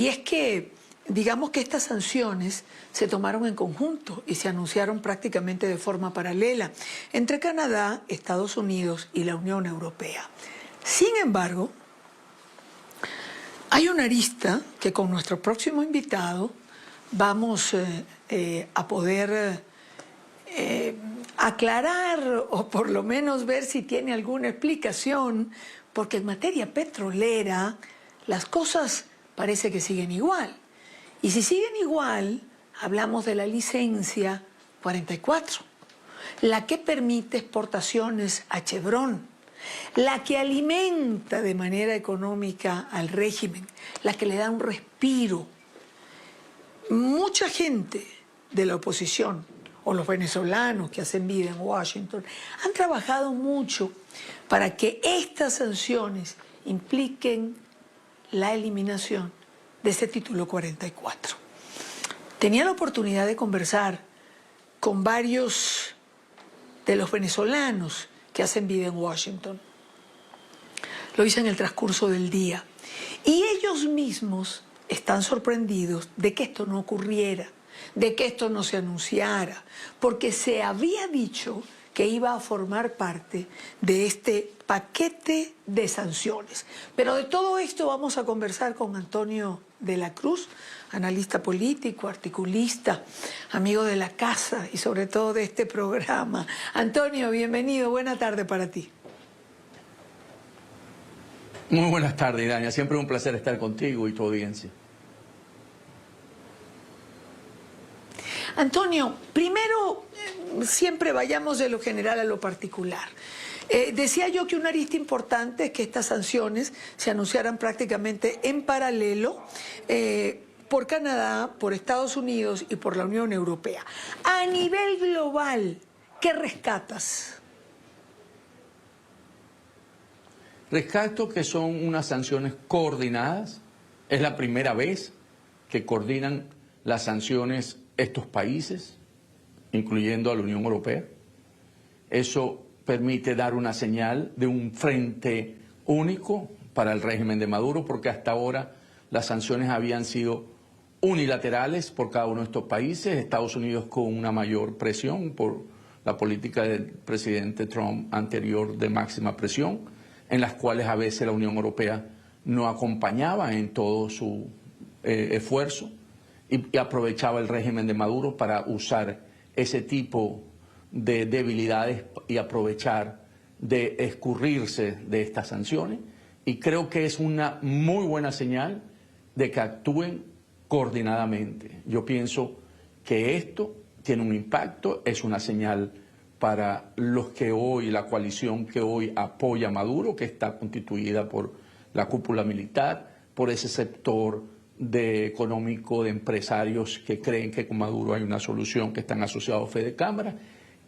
Y es que, digamos que estas sanciones se tomaron en conjunto y se anunciaron prácticamente de forma paralela entre Canadá, Estados Unidos y la Unión Europea. Sin embargo, hay una arista que con nuestro próximo invitado vamos a poder aclarar o por lo menos ver si tiene alguna explicación, porque en materia petrolera las cosas parece que siguen igual. Y si siguen igual, hablamos de la licencia 44, la que permite exportaciones a Chevron, la que alimenta de manera económica al régimen, la que le da un respiro. Mucha gente de la oposición o los venezolanos que hacen vida en Washington han trabajado mucho para que estas sanciones impliquen la eliminación de ese título 44. Tenía la oportunidad de conversar con varios de los venezolanos que hacen vida en Washington. Lo hice en el transcurso del día. Y ellos mismos están sorprendidos de que esto no ocurriera, de que esto no se anunciara, porque se había dicho que iba a formar parte de este paquete de sanciones. Pero de todo esto vamos a conversar con Antonio de la Cruz, analista político, articulista, amigo de la casa y sobre todo de este programa. Antonio, bienvenido, buena tarde para ti. Muy buenas tardes, Dania. Siempre un placer estar contigo y tu audiencia. Antonio, primero siempre vayamos de lo general a lo particular. Decía yo que una arista importante es que estas sanciones se anunciaran prácticamente en paralelo por Canadá, por Estados Unidos y por la Unión Europea. A nivel global, ¿qué rescatas? Rescato que son unas sanciones coordinadas. Es la primera vez que coordinan las sanciones estos países, incluyendo a la Unión Europea. Eso permite dar una señal de un frente único para el régimen de Maduro, porque hasta ahora las sanciones habían sido unilaterales por cada uno de estos países, Estados Unidos con una mayor presión por la política del presidente Trump anterior de máxima presión, en las cuales a veces la Unión Europea no acompañaba en todo su esfuerzo y aprovechaba el régimen de Maduro para usar ese tipo de debilidades y aprovechar de escurrirse de estas sanciones. Y creo que es una muy buena señal de que actúen coordinadamente. Yo pienso que esto tiene un impacto, es una señal para los que hoy, la coalición que hoy apoya a Maduro, que está constituida por la cúpula militar, por ese sector económico de empresarios que creen que con Maduro hay una solución, que están asociados a Fede Cámara,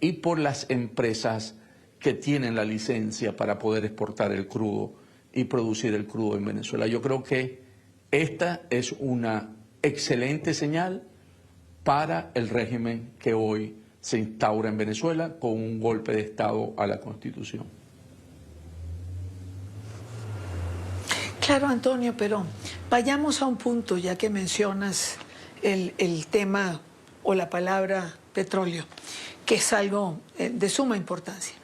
y por las empresas que tienen la licencia para poder exportar el crudo y producir el crudo en Venezuela. Yo creo que esta es una excelente señal para el régimen que hoy se instaura en Venezuela con un golpe de Estado a la Constitución. Claro, Antonio, pero vayamos a un punto, ya que mencionas el tema o la palabra petróleo, que es algo de suma importancia.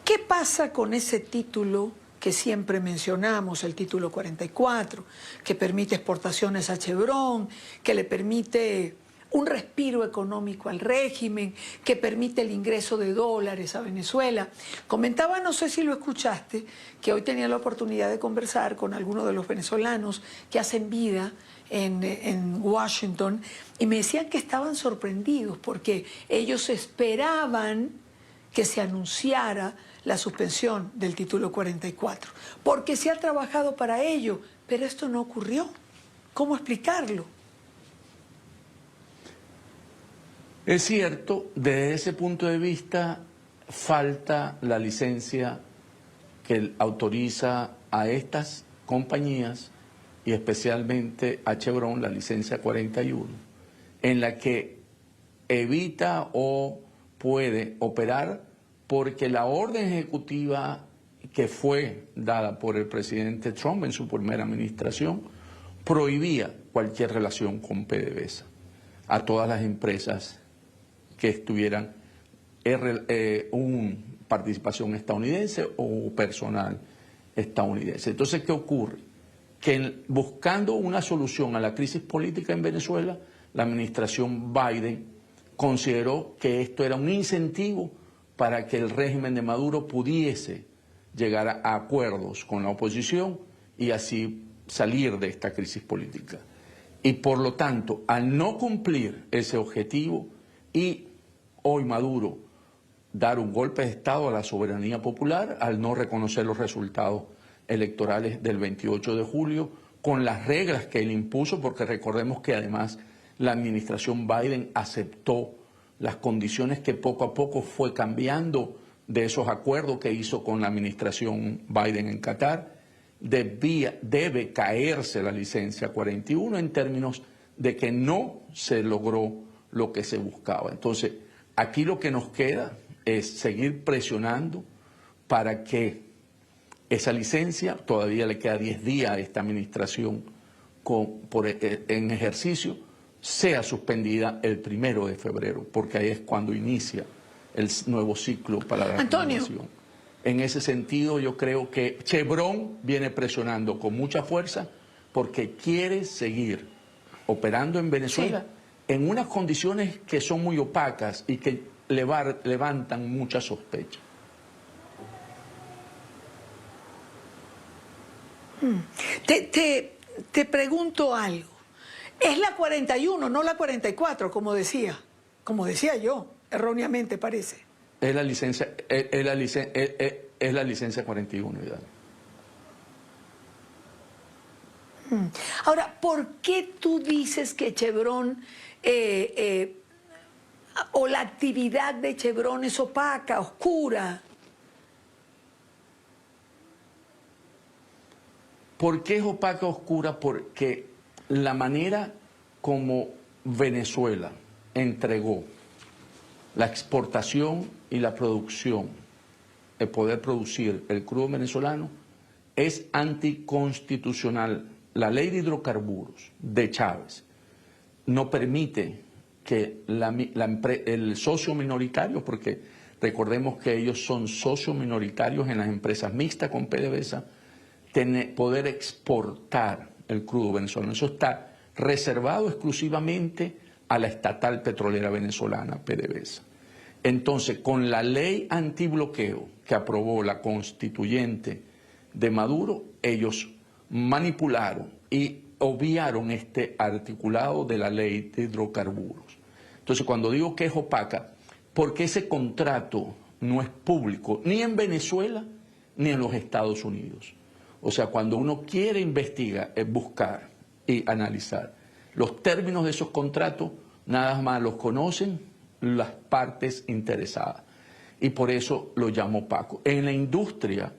¿Qué pasa con ese título que siempre mencionamos, el título 44, que permite exportaciones a Chevron, que le permite un respiro económico al régimen, que permite el ingreso de dólares a Venezuela? Comentaba, no sé si lo escuchaste, que hoy tenía la oportunidad de conversar con algunos de los venezolanos que hacen vida en Washington, y me decían que estaban sorprendidos porque ellos esperaban que se anunciara la suspensión del título 44, porque se ha trabajado para ello, pero esto no ocurrió. ¿Cómo explicarlo? Es cierto, desde ese punto de vista falta la licencia que autoriza a estas compañías y especialmente a Chevron, la licencia 41, en la que evita o puede operar porque la orden ejecutiva que fue dada por el presidente Trump en su primera administración prohibía cualquier relación con PDVSA a todas las empresas que tuvieran una participación estadounidense o personal estadounidense. Entonces, ¿qué ocurre? Que buscando una solución a la crisis política en Venezuela, la administración Biden consideró que esto era un incentivo para que el régimen de Maduro pudiese llegar a acuerdos con la oposición y así salir de esta crisis política. Y por lo tanto, al no cumplir ese objetivo y hoy Maduro dar un golpe de Estado a la soberanía popular, al no reconocer los resultados electorales del 28 de julio, con las reglas que él impuso, porque recordemos que además la administración Biden aceptó las condiciones que poco a poco fue cambiando de esos acuerdos que hizo con la administración Biden en Qatar. Debe caerse la licencia 41 en términos de que no se logró lo que se buscaba. Entonces, aquí lo que nos queda es seguir presionando para que esa licencia, todavía le queda 10 días a esta administración en ejercicio, sea suspendida el 1 de febrero, porque ahí es cuando inicia el nuevo ciclo para la renovación. En ese sentido, yo creo que Chevron viene presionando con mucha fuerza porque quiere seguir operando en Venezuela en unas condiciones que son muy opacas y que levantan mucha sospecha. Te pregunto algo. Es la 41, no la 44, como decía yo, erróneamente parece. Es la licencia, es la licencia 41, Hidalgo. Ahora, ¿por qué tú dices que Chevron o la actividad de Chevron es opaca, oscura? ¿Por qué es opaca, oscura? Porque la manera como Venezuela entregó la exportación y la producción, el poder producir el crudo venezolano, es anticonstitucional. La ley de hidrocarburos de Chávez no permite que el socio minoritario, porque recordemos que ellos son socios minoritarios en las empresas mixtas con PDVSA, poder exportar el crudo venezolano. Eso está reservado exclusivamente a la estatal petrolera venezolana, PDVSA. Entonces, con la ley antibloqueo que aprobó la constituyente de Maduro, ellos manipularon y obviaron este articulado de la ley de hidrocarburos. Entonces, cuando digo que es opaca, porque ese contrato no es público ni en Venezuela ni en los Estados Unidos. O sea, cuando uno quiere investigar, buscar y analizar los términos de esos contratos, nada más los conocen las partes interesadas. Y por eso lo llamo opaco. En la industria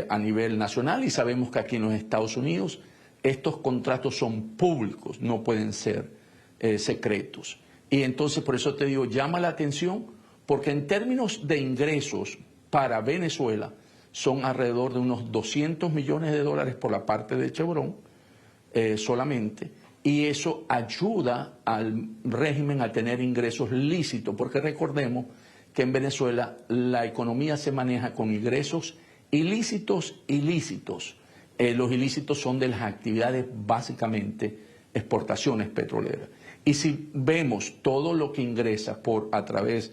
a nivel nacional, y sabemos que aquí en los Estados Unidos estos contratos son públicos, no pueden ser secretos. Y entonces por eso te digo, llama la atención, porque en términos de ingresos para Venezuela son alrededor de unos 200 millones de dólares por la parte de Chevron solamente, y eso ayuda al régimen a tener ingresos lícitos, porque recordemos que en Venezuela la economía se maneja con ingresos ilícitos. Los ilícitos son de las actividades básicamente exportaciones petroleras. Y si vemos todo lo que ingresa a través,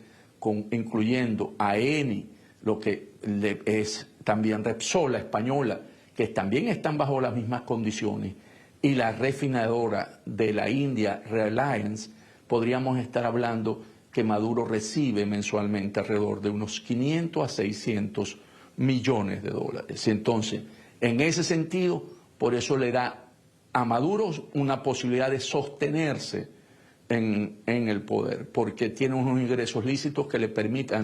incluyendo a Eni, lo que es también Repsol, la española, que también están bajo las mismas condiciones, y la refinadora de la India, Reliance, podríamos estar hablando que Maduro recibe mensualmente alrededor de unos 500 a 600 millones de dólares. Entonces, en ese sentido, por eso le da a Maduro una posibilidad de sostenerse en el poder, porque tiene unos ingresos lícitos que le permitan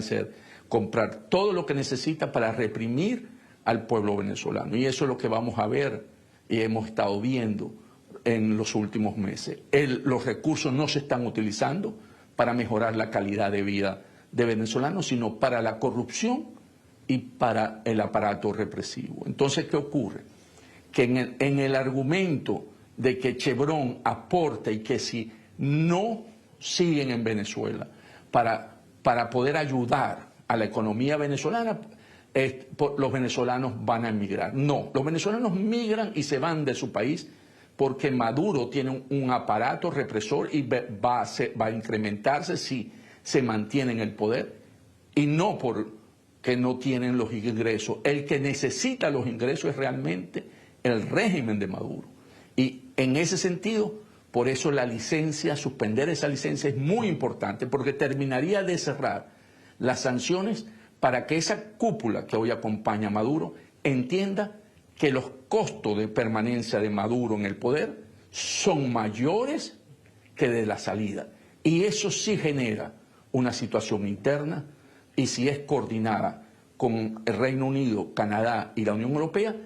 comprar todo lo que necesita para reprimir al pueblo venezolano. Y eso es lo que vamos a ver y hemos estado viendo en los últimos meses. Los recursos no se están utilizando para mejorar la calidad de vida de venezolanos, sino para la corrupción y para el aparato represivo. Entonces, ¿qué ocurre? Que en el argumento de que Chevron aporte y que si no siguen en Venezuela para poder ayudar a la economía venezolana, los venezolanos van a emigrar. No, los venezolanos migran y se van de su país porque Maduro tiene un aparato represor y va a incrementarse si se mantiene en el poder, y no porque no tienen los ingresos. El que necesita los ingresos es realmente el régimen de Maduro. Y en ese sentido, por eso la licencia, suspender esa licencia es muy importante, porque terminaría de cerrar las sanciones para que esa cúpula que hoy acompaña a Maduro entienda que los costos de permanencia de Maduro en el poder son mayores que de la salida. Y eso sí genera una situación interna, y si es coordinada con el Reino Unido, Canadá y la Unión Europea,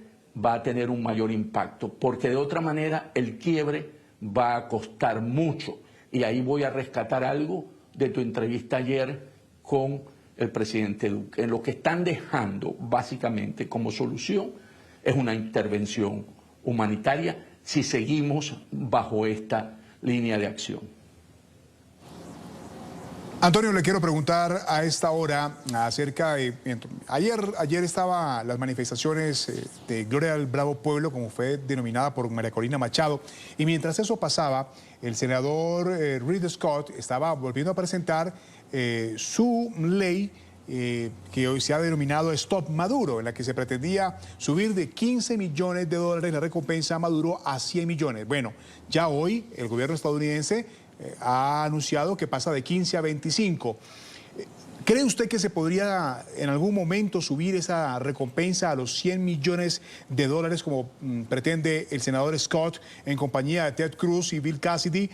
va a tener un mayor impacto, porque de otra manera el quiebre va a costar mucho. Y ahí voy a rescatar algo de tu entrevista ayer con el presidente Duque. Lo que están dejando básicamente como solución es una intervención humanitaria si seguimos bajo esta línea de acción. Antonio, le quiero preguntar a esta hora acerca de... Ayer estaban las manifestaciones de Gloria al Bravo Pueblo, como fue denominada por María Corina Machado, y mientras eso pasaba, el senador Rick Scott estaba volviendo a presentar su ley que hoy se ha denominado Stop Maduro, en la que se pretendía subir de 15 millones de dólares la recompensa a Maduro a 100 millones. Bueno, ya hoy el gobierno estadounidense ha anunciado que pasa de 15 a 25. ¿Cree usted que se podría en algún momento subir esa recompensa a los 100 millones de dólares como pretende el senador Scott en compañía de Ted Cruz y Bill Cassidy?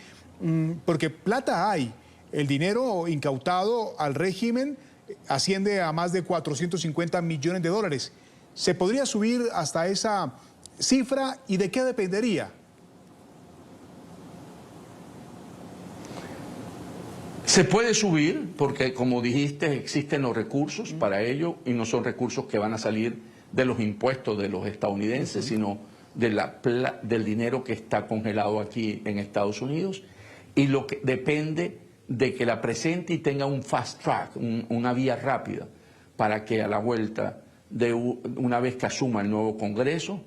Porque plata hay. El dinero incautado al régimen asciende a más de 450 millones de dólares. ¿Se podría subir hasta esa cifra y de qué dependería? Se puede subir porque, como dijiste, existen los recursos para ello, y no son recursos que van a salir de los impuestos de los estadounidenses, sino del dinero que está congelado aquí en Estados Unidos, y lo que depende de que la presente y tenga un fast track, una vía rápida, para que a la vuelta de una vez que asuma el nuevo Congreso,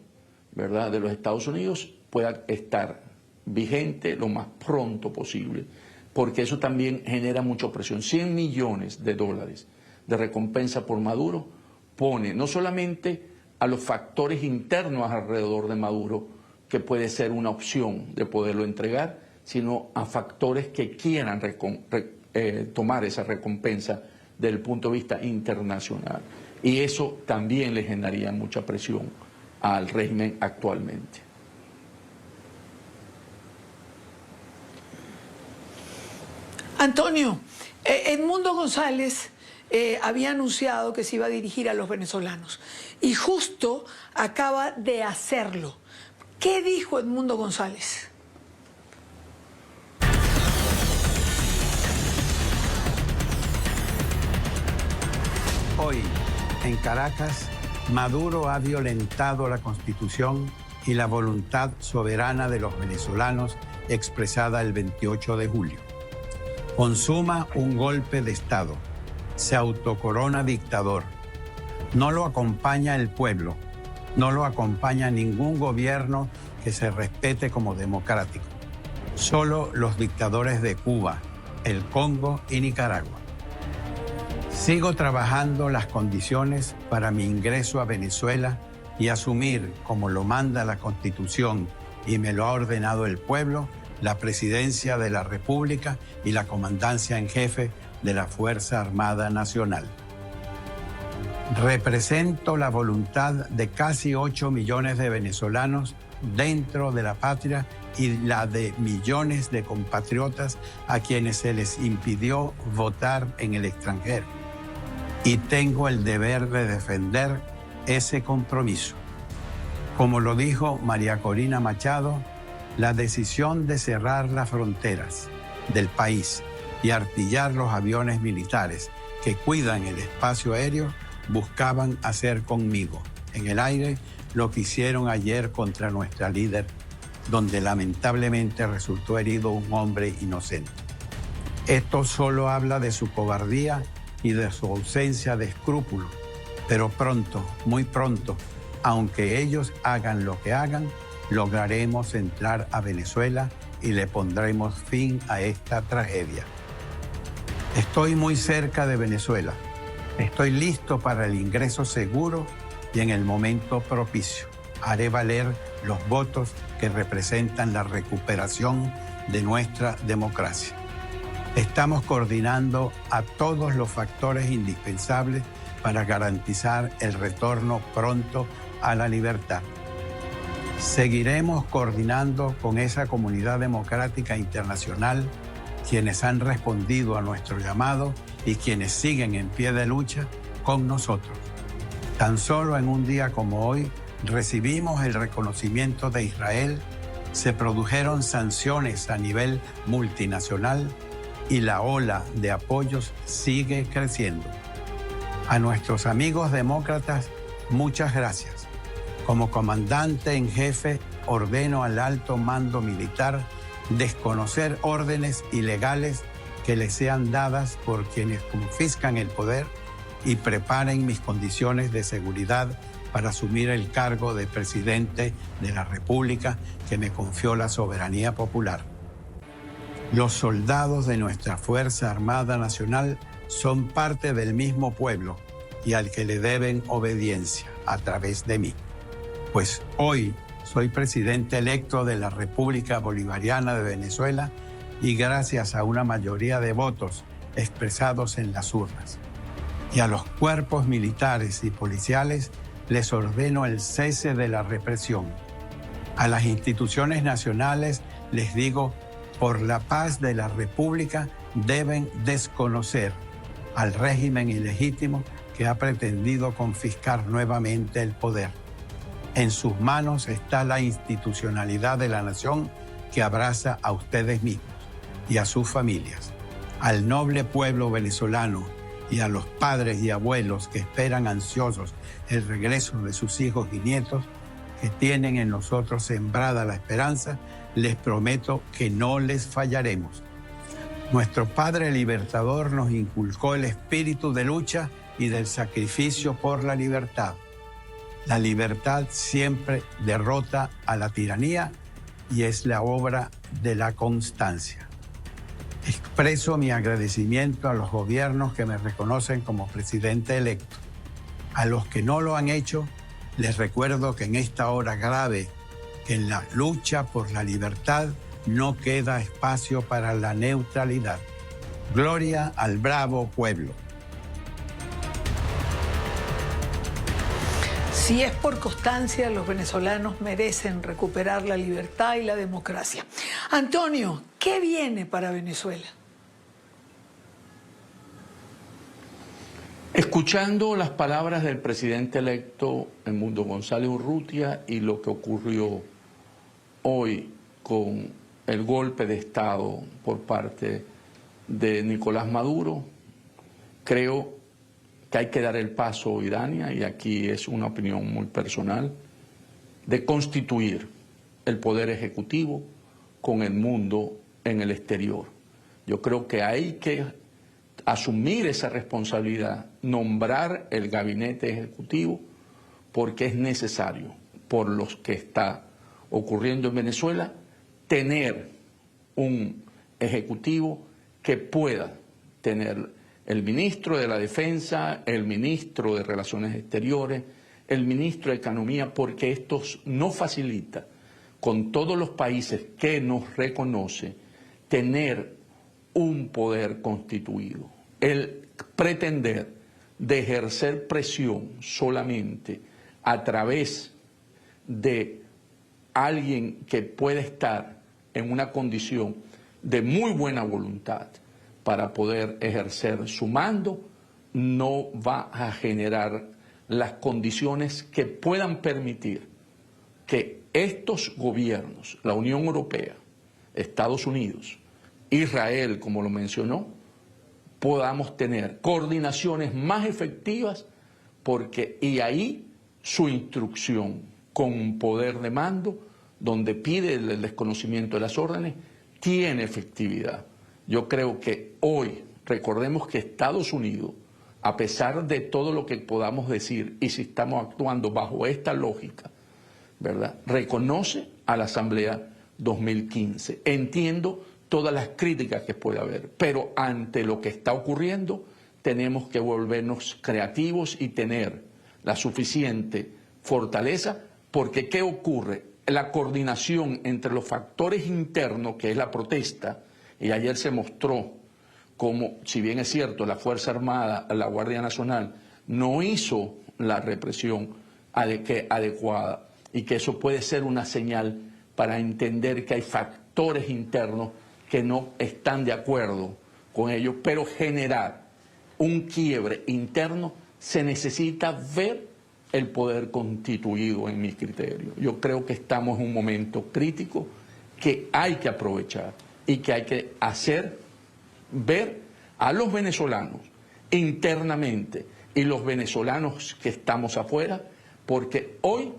¿verdad?, de los Estados Unidos, pueda estar vigente lo más pronto posible, porque eso también genera mucha presión. 100 millones de dólares de recompensa por Maduro pone no solamente a los factores internos alrededor de Maduro, que puede ser una opción de poderlo entregar, sino a factores que quieran tomar esa recompensa desde el punto de vista internacional. Y eso también le generaría mucha presión al régimen actualmente. Antonio, Edmundo González había anunciado que se iba a dirigir a los venezolanos y justo acaba de hacerlo. ¿Qué dijo Edmundo González? Hoy, en Caracas, Maduro ha violentado la Constitución y la voluntad soberana de los venezolanos expresada el 28 de julio. Consuma un golpe de Estado, se autocorona dictador. No lo acompaña el pueblo, no lo acompaña ningún gobierno que se respete como democrático. Solo los dictadores de Cuba, el Congo y Nicaragua. Sigo trabajando las condiciones para mi ingreso a Venezuela y asumir, como lo manda la Constitución y me lo ha ordenado el pueblo, la presidencia de la República y la comandancia en jefe de la Fuerza Armada Nacional. Represento la voluntad de casi 8 millones de venezolanos dentro de la patria y la de millones de compatriotas a quienes se les impidió votar en el extranjero. Y tengo el deber de defender ese compromiso. Como lo dijo María Corina Machado, la decisión de cerrar las fronteras del país y artillar los aviones militares que cuidan el espacio aéreo buscaban hacer conmigo en el aire lo que hicieron ayer contra nuestra líder donde lamentablemente resultó herido un hombre inocente. Esto solo habla de su cobardía y de su ausencia de escrúpulos, pero pronto, muy pronto, aunque ellos hagan lo que hagan, lograremos entrar a Venezuela y le pondremos fin a esta tragedia. Estoy muy cerca de Venezuela. Estoy listo para el ingreso seguro y en el momento propicio. Haré valer los votos que representan la recuperación de nuestra democracia. Estamos coordinando a todos los factores indispensables para garantizar el retorno pronto a la libertad. Seguiremos coordinando con esa comunidad democrática internacional, quienes han respondido a nuestro llamado y quienes siguen en pie de lucha con nosotros. Tan solo en un día como hoy recibimos el reconocimiento de Israel, se produjeron sanciones a nivel multinacional y la ola de apoyos sigue creciendo. A nuestros amigos demócratas, muchas gracias. Como comandante en jefe, ordeno al alto mando militar desconocer órdenes ilegales que les sean dadas por quienes confiscan el poder y preparen mis condiciones de seguridad para asumir el cargo de presidente de la República que me confió la soberanía popular. Los soldados de nuestra Fuerza Armada Nacional son parte del mismo pueblo y al que le deben obediencia a través de mí. Pues hoy soy presidente electo de la República Bolivariana de Venezuela y gracias a una mayoría de votos expresados en las urnas. Y a los cuerpos militares y policiales les ordeno el cese de la represión. A las instituciones nacionales les digo, por la paz de la República deben desconocer al régimen ilegítimo que ha pretendido confiscar nuevamente el poder. En sus manos está la institucionalidad de la nación que abraza a ustedes mismos y a sus familias, al noble pueblo venezolano y a los padres y abuelos que esperan ansiosos el regreso de sus hijos y nietos, que tienen en nosotros sembrada la esperanza, les prometo que no les fallaremos. Nuestro Padre Libertador nos inculcó el espíritu de lucha y del sacrificio por la libertad. La libertad siempre derrota a la tiranía y es la obra de la constancia. Expreso mi agradecimiento a los gobiernos que me reconocen como presidente electo. A los que no lo han hecho, les recuerdo que en esta hora grave, que en la lucha por la libertad no queda espacio para la neutralidad. Gloria al bravo pueblo. Si es por constancia, los venezolanos merecen recuperar la libertad y la democracia. Antonio, ¿qué viene para Venezuela? Escuchando las palabras del presidente electo Edmundo González Urrutia y lo que ocurrió hoy con el golpe de Estado por parte de Nicolás Maduro, creo que hay que dar el paso, Idania, y aquí es una opinión muy personal, de constituir el Poder Ejecutivo con el mundo en el exterior. Yo creo que hay que asumir esa responsabilidad, nombrar el gabinete ejecutivo, porque es necesario, por lo que está ocurriendo en Venezuela, tener un ejecutivo que pueda tener el ministro de la Defensa, el ministro de Relaciones Exteriores, el ministro de Economía, porque esto no facilita con todos los países que nos reconoce tener un poder constituido. El pretender de ejercer presión solamente a través de alguien que puede estar en una condición de muy buena voluntad para poder ejercer su mando, no va a generar las condiciones que puedan permitir que estos gobiernos, la Unión Europea, Estados Unidos, Israel, como lo mencionó, podamos tener coordinaciones más efectivas y ahí su instrucción con poder de mando donde pide el desconocimiento de las órdenes, tiene efectividad. Yo creo que hoy, recordemos que Estados Unidos, a pesar de todo lo que podamos decir, y si estamos actuando bajo esta lógica, ¿verdad?, reconoce a la Asamblea 2015. Entiendo todas las críticas que puede haber, pero ante lo que está ocurriendo tenemos que volvernos creativos y tener la suficiente fortaleza, porque ¿qué ocurre? La coordinación entre los factores internos, que es la protesta, y ayer se mostró como, si bien es cierto, la Fuerza Armada, la Guardia Nacional, no hizo la represión adecuada, y que eso puede ser una señal para entender que hay factores internos que no están de acuerdo con ellos, pero generar un quiebre interno se necesita ver el poder constituido, en mi criterio. Yo creo que estamos en un momento crítico que hay que aprovechar y que hay que hacer ver a los venezolanos internamente y los venezolanos que estamos afuera, porque hoy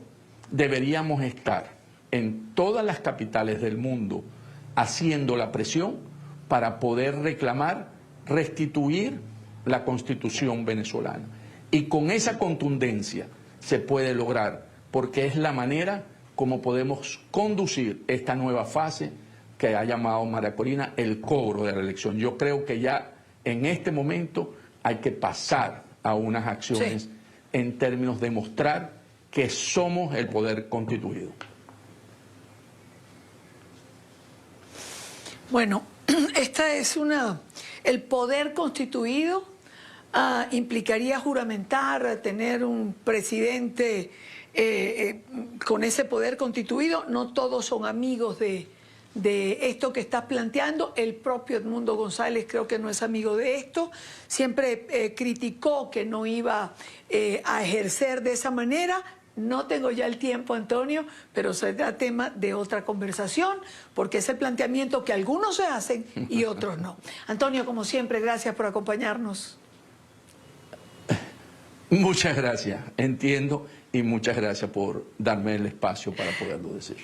deberíamos estar en todas las capitales del mundo haciendo la presión para poder reclamar, restituir la Constitución venezolana. Y con esa contundencia se puede lograr, porque es la manera como podemos conducir esta nueva fase que ha llamado María Corina el cobro de la elección. Yo creo que ya en este momento hay que pasar a unas acciones en términos de mostrar que somos el poder constituido. Bueno, esta es el poder constituido implicaría juramentar, tener un presidente con ese poder constituido. No todos son amigos de esto que estás planteando. El propio Edmundo González creo que no es amigo de esto. Siempre criticó que no iba a ejercer de esa manera. No tengo ya el tiempo, Antonio, pero será tema de otra conversación, porque es el planteamiento que algunos se hacen y otros no. Antonio, como siempre, gracias por acompañarnos. Muchas gracias, entiendo, y muchas gracias por darme el espacio para poderlo decir.